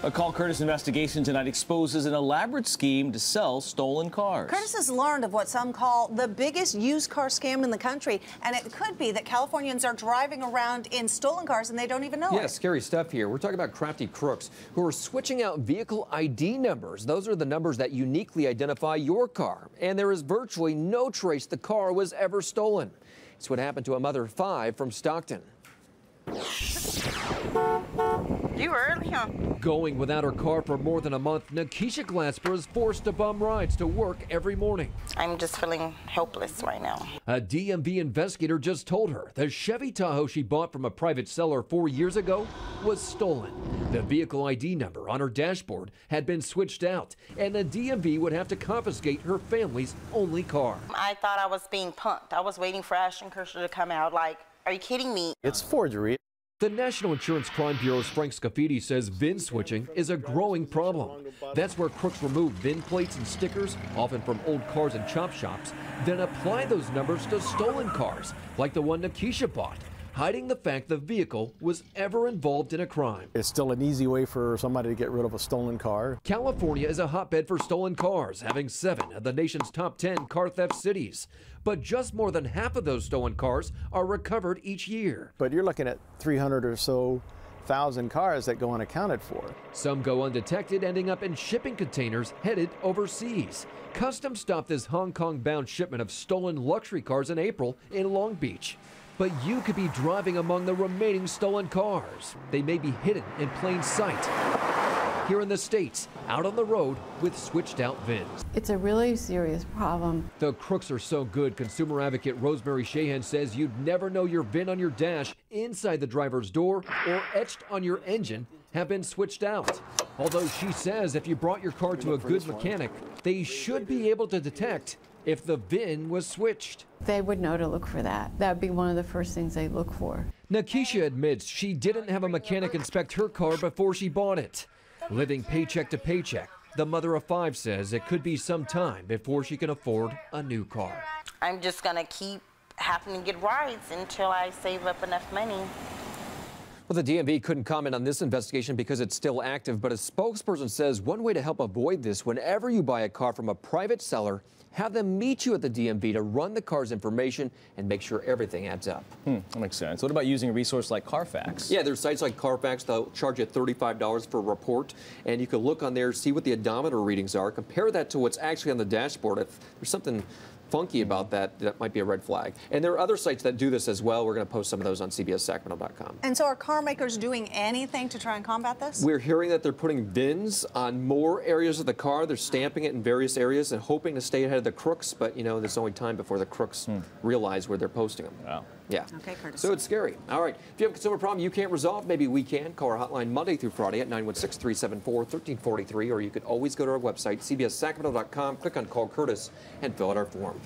A Call Kurtis investigation tonight exposes an elaborate scheme to sell stolen cars. Kurtis has learned of what some call the biggest used car scam in the country, and it could be that Californians are driving around in stolen cars and they don't even know it. Yeah, scary stuff here. We're talking about crafty crooks who are switching out vehicle ID numbers. Those are the numbers that uniquely identify your car, and there is virtually no trace the car was ever stolen. It's what happened to a mother of 5 from Stockton. You early, huh? Going without her car for more than a month, Nikisha Glasper is forced to bum rides to work every morning. I'm just feeling helpless right now. A DMV investigator just told her the Chevy Tahoe she bought from a private seller 4 years ago was stolen. The vehicle ID number on her dashboard had been switched out, and the DMV would have to confiscate her family's only car. I thought I was being punked. I was waiting for Ashton Kutcher to come out. Like, are you kidding me? It's forgery. The National Insurance Crime Bureau's Frank Scafidi says VIN switching is a growing problem. That's where crooks remove VIN plates and stickers, often from old cars and chop shops, then apply those numbers to stolen cars, like the one Nikisha bought, hiding the fact the vehicle was ever involved in a crime. It's still an easy way for somebody to get rid of a stolen car. California is a hotbed for stolen cars, having 7 of the nation's top 10 car theft cities. But just more than half of those stolen cars are recovered each year. But you're looking at 300 or so thousand cars that go unaccounted for. Some go undetected, ending up in shipping containers headed overseas. Customs stopped this Hong Kong-bound shipment of stolen luxury cars in April in Long Beach. But you could be driving among the remaining stolen cars. They may be hidden in plain sight. Here in the States, out on the road with switched out VINs. It's a really serious problem. The crooks are so good, consumer advocate Rosemary Shahan says you'd never know your VIN on your dash inside the driver's door or etched on your engine have been switched out. Although she says if you brought your car to a good mechanic, they should be able to detect if the VIN was switched. They would know to look for that. That would be one of the first things they look for. Nikisha admits she didn't have a mechanic inspect her car before she bought it. Living paycheck to paycheck, the mother of 5 says it could be some time before she can afford a new car. I'm just gonna keep having to get rides until I save up enough money. Well, the DMV couldn't comment on this investigation because it's still active, but a spokesperson says one way to help avoid this, whenever you buy a car from a private seller, have them meet you at the DMV to run the car's information and make sure everything adds up. That makes sense. What about using a resource like Carfax? Yeah, there's sites like Carfax. They'll charge you $35 for a report, and you can look on there, see what the odometer readings are, compare that to what's actually on the dashboard. If there's something funky about that, that might be a red flag. And there are other sites that do this as well. We're going to post some of those on CBSSacramento.com. And so are car makers doing anything to try and combat this? We're hearing that they're putting VINs on more areas of the car. They're stamping it in various areas and hoping to stay ahead of the crooks, but you know, there's only time before the crooks realize where they're posting them. Wow. Yeah. Okay, Kurtis. So it's scary. All right. If you have a consumer problem you can't resolve, maybe we can. Call our hotline Monday through Friday at 916-374-1343, or you could always go to our website, CBSSacramento.com, click on Call Kurtis, and fill out our form.